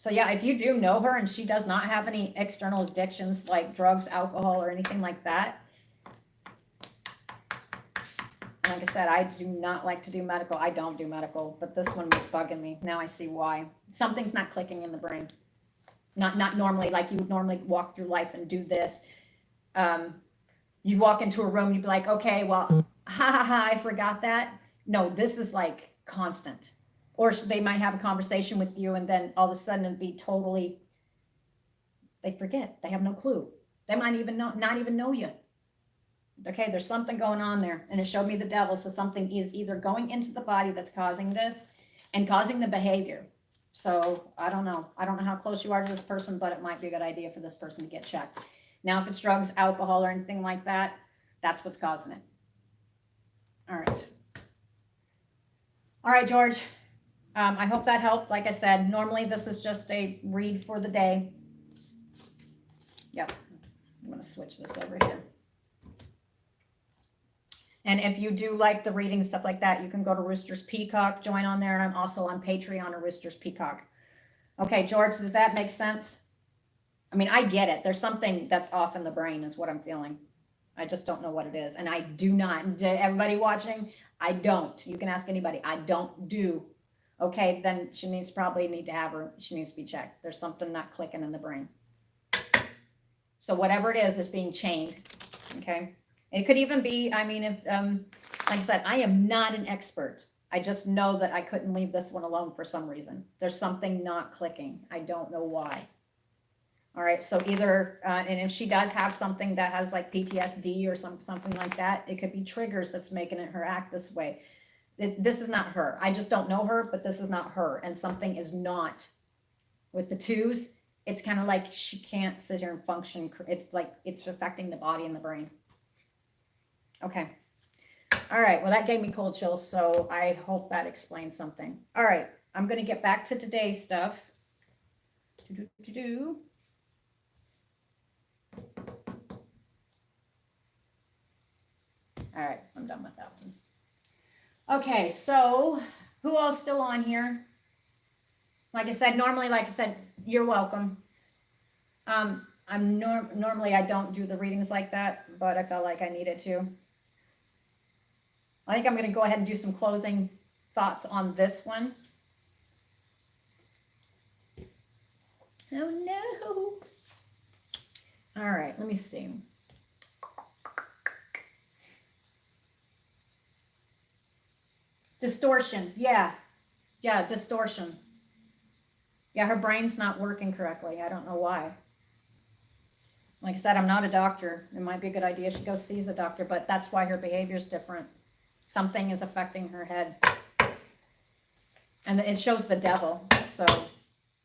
So yeah, if you do know her and she does not have any external addictions like drugs, alcohol, or anything like that, like I said, I do not like to do medical. I don't do medical, but this one was bugging me. Now I see why. Something's not clicking in the brain. Not normally, like you would normally walk through life and do this. You walk into a room, you'd be like, okay, well, I forgot that. No, this is like constant. Or they might have a conversation with you and then all of a sudden it'd be totally, they forget. They have no clue. They might even not even know you. Okay, there's something going on there. And it showed me the devil. So something is either going into the body that's causing this and causing the behavior. So I don't know. I don't know how close you are to this person, but it might be a good idea for this person to get checked. Now, if it's drugs, alcohol, or anything like that, that's what's causing it. All right. All right, George. I hope that helped. Like I said, normally this is just a read for the day. Yep. I'm going to switch this over here. And if you do like the reading, stuff like that, you can go to Roosters Peacock, join on there. And I'm also on Patreon or Roosters Peacock. Okay, George, does that make sense? I mean, I get it. There's something that's off in the brain is what I'm feeling. I just don't know what it is. And I do not. Everybody watching, I don't. You can ask anybody. I don't do. Okay, then she needs she needs to be checked. There's something not clicking in the brain. So whatever it is being chained. Okay. It could even be, I mean, if, like I said, I am not an expert. I just know that I couldn't leave this one alone for some reason. There's something not clicking. I don't know why. All right. So either, and if she does have something that has like PTSD or something like that, it could be triggers that's making her act this way. This is not her. I just don't know her, but this is not her. And something is not with the twos. It's kind of like she can't sit here and function. It's like it's affecting the body and the brain. Okay. All right. Well, that gave me cold chills. So I hope that explains something. All right. I'm going to get back to today's stuff. All right. I'm done with that one. Okay. So who all's still on here? Like I said, normally, you're welcome. Normally I don't do the readings like that, but I felt like I needed to. I think I'm going to go ahead and do some closing thoughts on this one. Oh no. All right, let me see. Distortion. Yeah. Yeah, distortion. Yeah, her brain's not working correctly. I don't know why. Like I said, I'm not a doctor. It might be a good idea she goes sees a doctor, but that's why her behavior is different. Something is affecting her head. And it shows the devil. So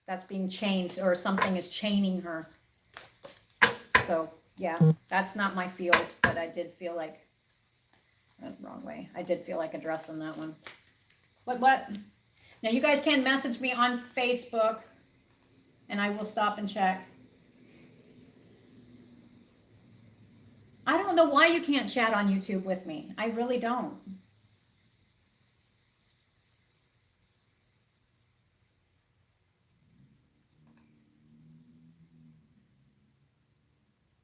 that's being changed, or something is chaining her. So yeah, that's not my field, but I did feel like, wrong way. I did feel like addressing that one. What? Now you guys can message me on Facebook and I will stop and check. I don't know why you can't chat on YouTube with me. I really don't.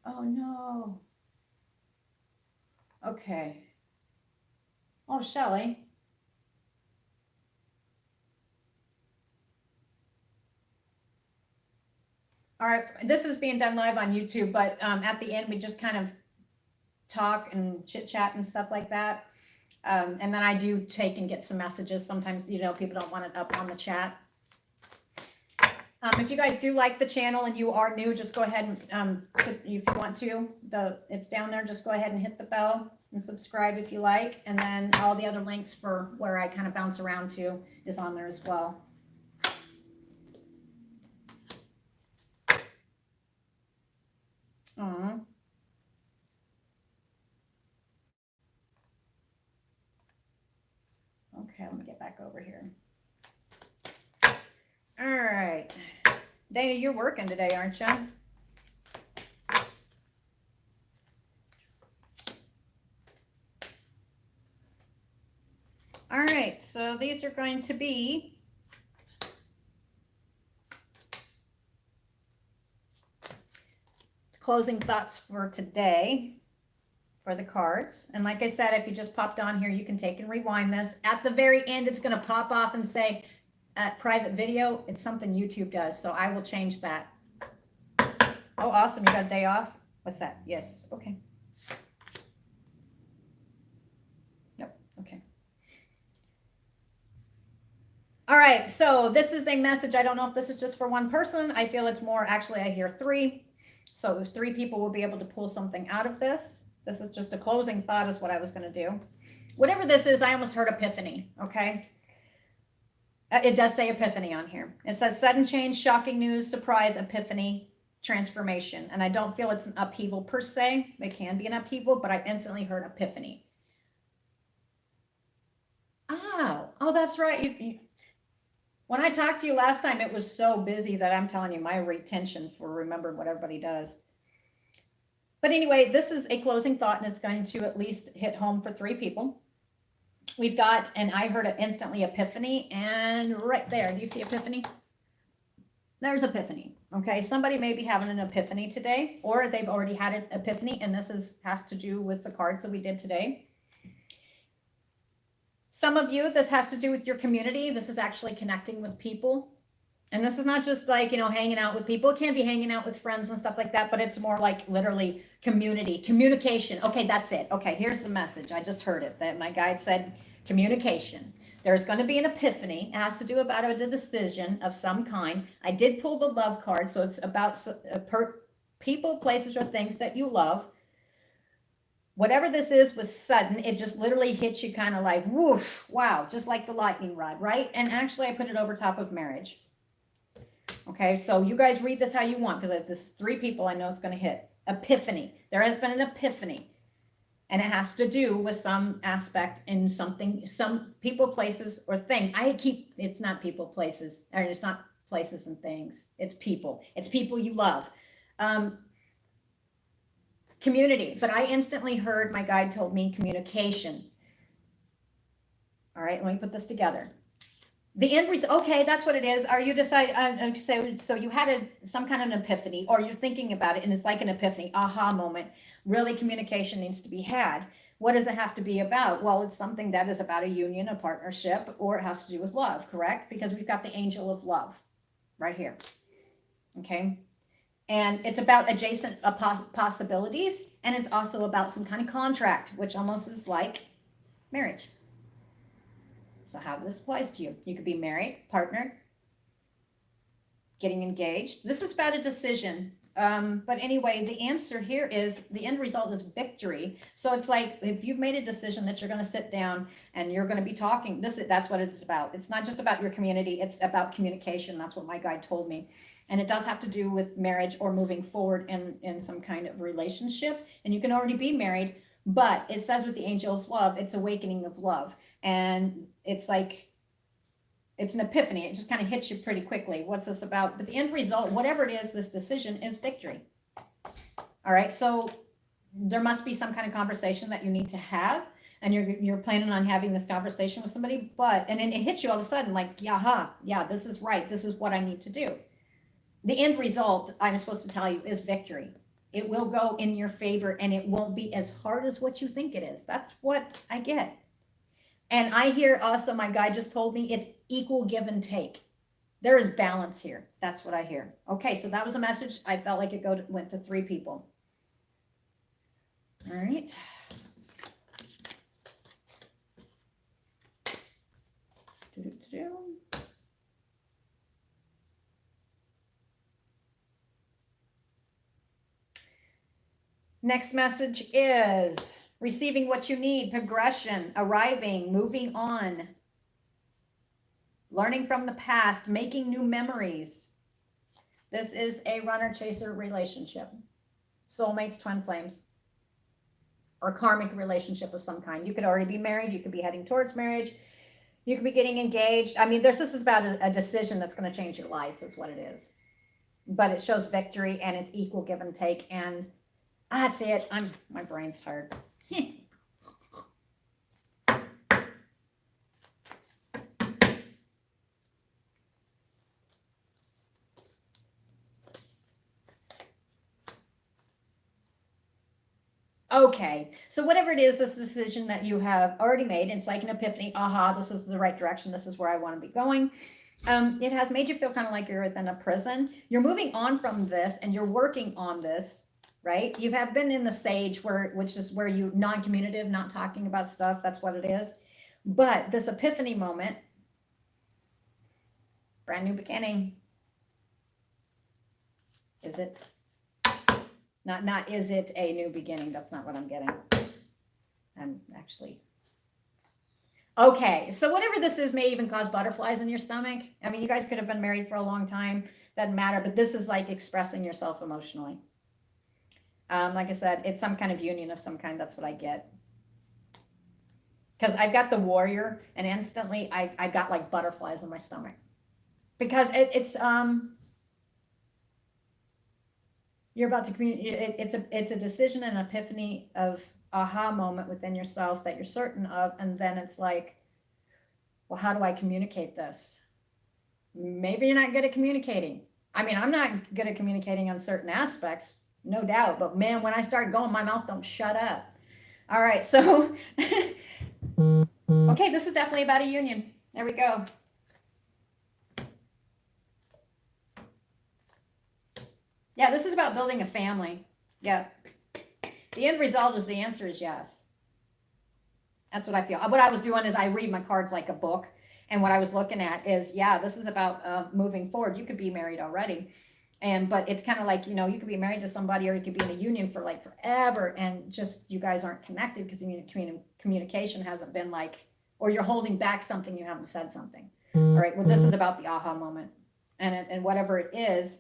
Oh no. Okay. Oh, Shelly. All right, this is being done live on YouTube, but at the end we just kind of talk and chit chat and stuff like that. And then I do take and get some messages. Sometimes, people don't want it up on the chat. If you guys do like the channel and you are new, just go ahead and, if you want to, it's down there. Just go ahead and hit the bell and subscribe if you like. And then all the other links for where I kind of bounce around to is on there as well. Aww. Okay, let me get back over here. All right. Dana, you're working today, aren't you? All right, so these are going to be closing thoughts for today for the cards. And like I said, if you just popped on here, you can take and rewind this. At the very end, it's going to pop off and say private video. It's something YouTube does, so I will change that. Oh, awesome. You got a day off? What's that? Yes. Okay. Nope. Okay. All right, so this is a message. I don't know if this is just for one person. I feel it's more, actually, I hear three. So 3 people will be able to pull something out of this. This is just a closing thought is what I was going to do. Whatever this is, I almost heard epiphany, okay? It does say epiphany on here. It says sudden change, shocking news, surprise, epiphany, transformation. And I don't feel it's an upheaval per se. It can be an upheaval, but I instantly heard epiphany. Oh, that's right. When I talked to you last time, it was so busy that I'm telling you my retention for remembering what everybody does. But anyway, this is a closing thought, and it's going to at least hit home for 3 people. We've got, and I heard it instantly, epiphany, and right there, do you see epiphany? There's epiphany. Okay, somebody may be having an epiphany today, or they've already had an epiphany, and this has to do with the cards that we did today. Some of you, this has to do with your community. This is actually connecting with people. And this is not just like, hanging out with people. It can be hanging out with friends and stuff like that, but it's more like literally community, communication. Okay, that's it. Okay, here's the message. I just heard it. That my guide said communication. There's going to be an epiphany. It has to do about a decision of some kind. I did pull the love card, so it's about people, places, or things that you love. Whatever this is was sudden. It just literally hits you kind of like, woof, wow, just like the lightning rod, right? And actually, I put it over top of marriage. Okay, so you guys read this how you want, because this is 3 people I know it's going to hit. Epiphany. There has been an epiphany. And it has to do with some aspect in something, some people, places, or things. It's not people, places, or it's not places and things. It's people. It's people you love. Community. But I instantly heard, my guide told me, communication. All right, let me put this together. The end result, okay, that's what it is. Are you so you had some kind of an epiphany, or you're thinking about it and it's like an epiphany, aha moment. Really, communication needs to be had. What does it have to be about? Well, it's something that is about a union, a partnership, or it has to do with love, correct? Because we've got the angel of love right here. Okay. And it's about adjacent possibilities. And it's also about some kind of contract, which almost is like marriage. So how this applies to you. You could be married, partnered, getting engaged. This is about a decision. But anyway, the answer here is the end result is victory. So it's like if you've made a decision that you're going to sit down and you're going to be talking, that's what it's about. It's not just about your community, it's about communication. That's what my guide told me. And it does have to do with marriage or moving forward in some kind of relationship. And you can already be married, but it says with the angel of love, it's awakening of love. And it's like, it's an epiphany. It just kind of hits you pretty quickly. What's this about? But the end result, whatever it is, this decision is victory. All right. So there must be some kind of conversation that you need to have. And you're planning on having this conversation with somebody, and then it hits you all of a sudden like, yeah, this is right. This is what I need to do. The end result, I'm supposed to tell you, is victory. It will go in your favor and it won't be as hard as what you think it is. That's what I get. And I hear also, my guy just told me it's equal give and take. There is balance here. That's what I hear. Okay, so that was a message. I felt like it went to 3 people. All right. Next message is receiving what you need, progression, arriving, moving on, learning from the past, making new memories. This is a runner-chaser relationship. Soulmates, twin flames, or karmic relationship of some kind. You could already be married. You could be heading towards marriage. You could be getting engaged. I mean, this is about a decision that's going to change your life is what it is. But it shows victory and it's equal give and take. And that's it. My brain's tired. Okay, so whatever it is, this decision that you have already made, it's like an epiphany. Aha, this is the right direction. This is where I want to be going. It has made you feel kind of like you're within a prison. You're moving on from this and you're working on this, right? You have been in the sage which is where you non-communicative, not talking about stuff. That's what it is. But this epiphany moment, brand new beginning. Is it? Not is it a new beginning? That's not what I'm getting. I'm actually. Okay, so whatever this is may even cause butterflies in your stomach. I mean, you guys could have been married for a long time. Doesn't matter, but this is like expressing yourself emotionally. Like I said, it's some kind of union of some kind. That's what I get. Because I've got the warrior, and instantly I got like butterflies in my stomach. Because it's you're about to communicate. It's a decision and epiphany of aha moment within yourself that you're certain of, and then it's like, well, how do I communicate this? Maybe you're not good at communicating. I mean, I'm not good at communicating on certain aspects, no doubt, but man, when I start going, my mouth don't shut up. All right, so okay, this is definitely about a union. There we go. Yeah, this is about building a family. Yeah. The end result is the answer is yes. That's what I feel. What I was doing is I read my cards like a book. And what I was looking at is, yeah, this is about moving forward. You could be married already. But it's kind of like, you could be married to somebody or you could be in a union for like forever. And just you guys aren't connected because communication hasn't been like, or you're holding back something, you haven't said something. All right. Well, this is about the aha moment. And whatever it is,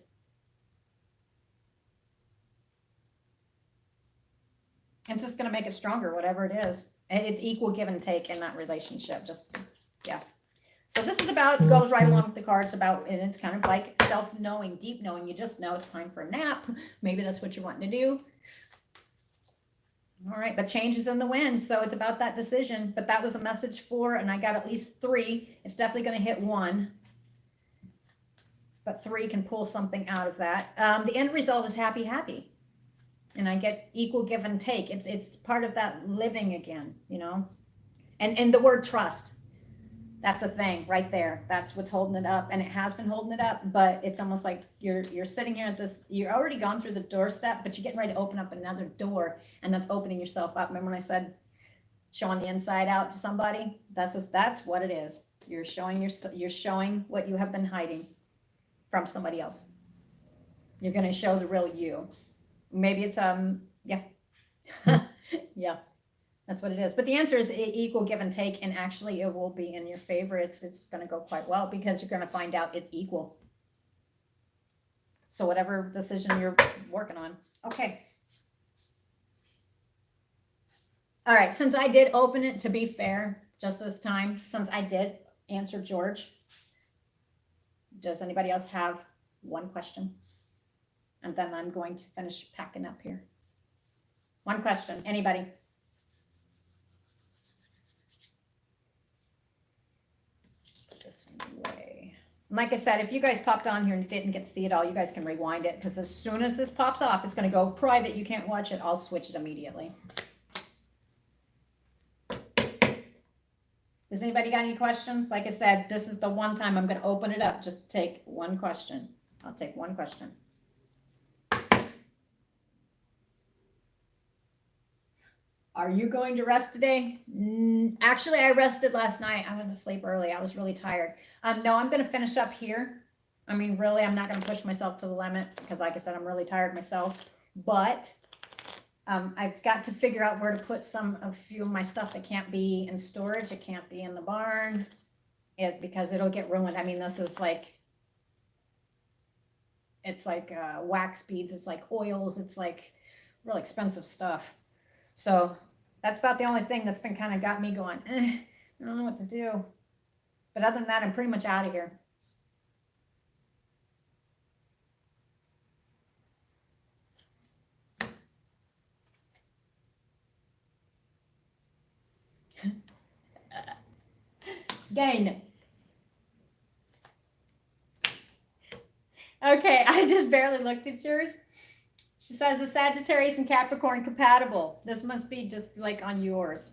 it's just going to make it stronger, whatever it is. It's equal give and take in that relationship. Just, yeah. So this is about, goes right along with the cards about, and it's kind of like self-knowing, deep knowing. You just know it's time for a nap. Maybe that's what you're wanting to do. All right, but change is in the wind. So it's about that decision. But that was a message for, and I got at least 3. It's definitely going to hit 1. But 3 can pull something out of that. The end result is happy, happy. And I get equal give and take. It's part of that living again, And the word trust, that's a thing right there. That's what's holding it up. And it has been holding it up, but it's almost like you're sitting here at this, you're already gone through the doorstep, but you're getting ready to open up another door, and that's opening yourself up. Remember when I said showing the inside out to somebody. That's what it is. You're showing what you have been hiding from somebody else. You're going to show the real you. Maybe it's yeah. Yeah. That's what it is. But the answer is equal give and take, and actually it will be in your favor. It's going to go quite well because you're going to find out it's equal. So whatever decision you're working on. Okay. All right. Since I did open it, to be fair, just this time, since I did answer George, does anybody else have one question? And then I'm going to finish packing up here. One question. Anybody? Put this one away. Like I said, if you guys popped on here and didn't get to see it all, you guys can rewind it, because as soon as this pops off, it's going to go private. You can't watch it. I'll switch it immediately. Does anybody got any questions? Like I said, this is the one time I'm going to open it up just to take one question. I'll take one question. Are you going to rest today? Actually, I rested last night. I went to sleep early. I was really tired. No, I'm going to finish up here. I mean, really, I'm not going to push myself to the limit because, like I said, I'm really tired myself. But I've got to figure out where to put a few of my stuff that can't be in storage. It can't be in the barn because it'll get ruined. I mean, this is like, it's like wax beads. It's like oils. It's like really expensive stuff. So that's about the only thing that's been kind of got me going, I don't know what to do. But other than that, I'm pretty much out of here. Dang. Okay, I just barely looked at yours. She says the Sagittarius and Capricorn compatible. This must be just like on yours.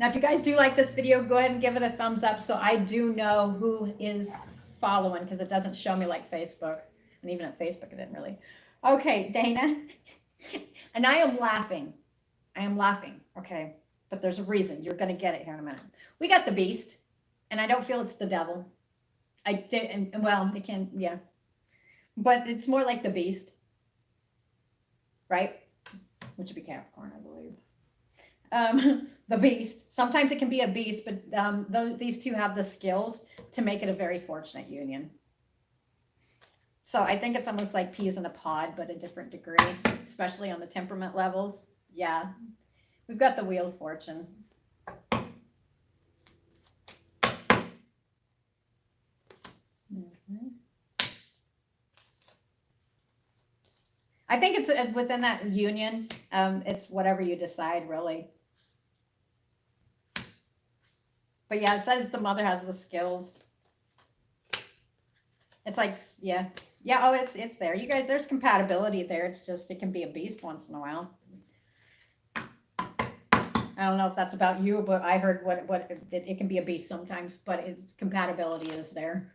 Now, if you guys do like this video, go ahead and give it a thumbs up so I do know who is following, because it doesn't show me like Facebook. And even at Facebook, it didn't really. Okay, Dana. And I am laughing. I am laughing, okay? But there's a reason. You're going to get it here in a minute. We got the beast, and I don't feel it's the devil. I did, and well, it can, yeah. But it's more like the beast. Right? Which would be Capricorn, I believe. The beast. Sometimes it can be a beast, but these two have the skills to make it a very fortunate union. So I think it's almost like peas in a pod, but a different degree, especially on the temperament levels. Yeah. We've got the Wheel of Fortune. I think it's within that union. It's whatever you decide, really. But yeah, it says the mother has the skills. It's like, yeah. Yeah, oh, it's there. You guys, there's compatibility there. It's just, it can be a beast once in a while. I don't know if that's about you, but I heard it can be a beast sometimes, but its compatibility is there.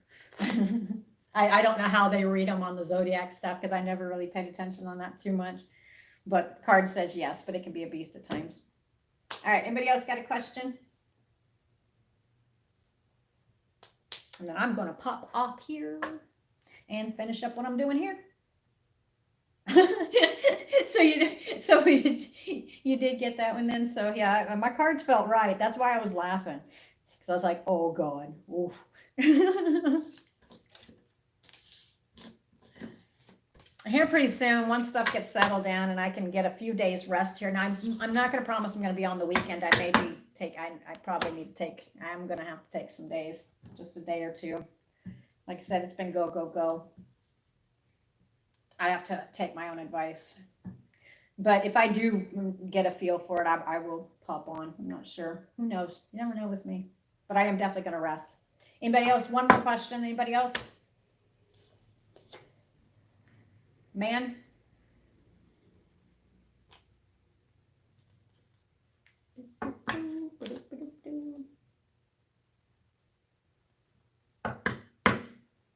I don't know how they read them on the zodiac stuff because I never really paid attention on that too much. But card says yes, but it can be a beast at times. All right, anybody else got a question? And then I'm going to pop off here and finish up what I'm doing here. So you did get that one then. So yeah, my cards felt right. That's why I was laughing, because I was like, oh God. Here pretty soon, once stuff gets settled down and I can get a few days rest here. Now I'm not going to promise I'm going to be on the weekend. I probably need to take. I'm going to have to take some days, just a day or two. Like I said, it's been go go go. I have to take my own advice. But if I do get a feel for it, I will pop on. I'm not sure. Who knows? You never know with me. But I am definitely going to rest. Anybody else? One more question. Anybody else? Man?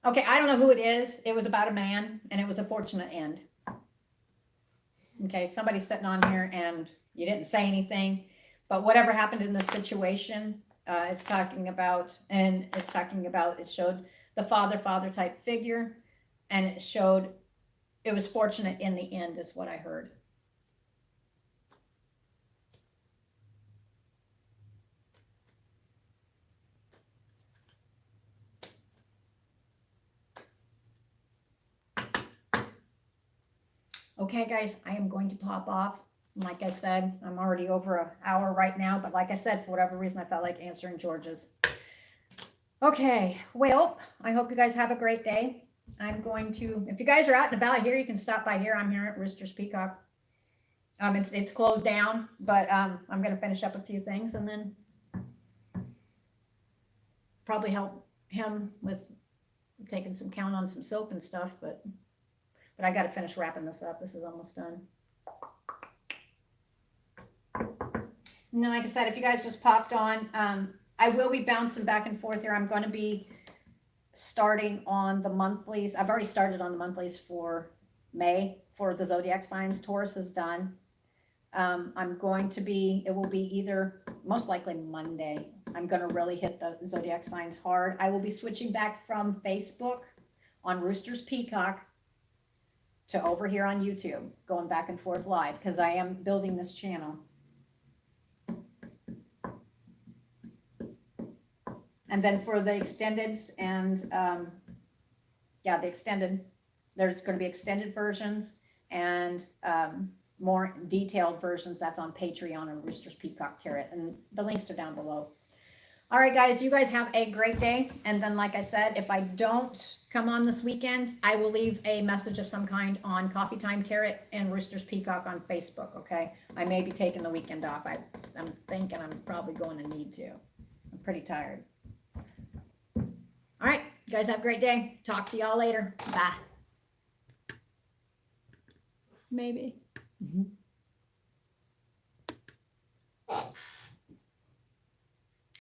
Okay, I don't know who it is. It was about a man, and it was a fortunate end. Okay, somebody's sitting on here, and you didn't say anything, But whatever happened in this situation, it's talking about, it showed the father type figure, and it showed it was fortunate in the end, is what I heard. Okay, guys, I am going to pop off. Like I said, I'm already over an hour right now, but like I said, for whatever reason, I felt like answering George's. Okay, well, I hope you guys have a great day. I'm going to, if you guys are out and about here, you can stop by here. I'm here at Roosters Peacock. It's closed down, but I'm going to finish up a few things and then probably help him with taking some count on some soap and stuff, but I got to finish wrapping this up. This is almost done. And then, like I said, if you guys just popped on, I will be bouncing back and forth here. I'm going to be starting on the monthlies. I've already started on the monthlies for May for the zodiac signs. Taurus is done. It will be either most likely Monday. I'm going to really hit the zodiac signs hard. I will be switching back from Facebook on Roosters Peacock to over here on YouTube, going back and forth live because I am building this channel. And then for the extendeds and the extended, there's going to be extended versions and more detailed versions. That's on Patreon and Roosters Peacock Tarot, and the links are down below. All right, guys, you guys have a great day. And then, like I said, if I don't come on this weekend, I will leave a message of some kind on Coffee Time Tarot and Roosters Peacock on Facebook, okay? I may be taking the weekend off. I'm thinking I'm probably going to need to. I'm pretty tired. All right, you guys have a great day. Talk to y'all later. Bye. Maybe. Mm-hmm.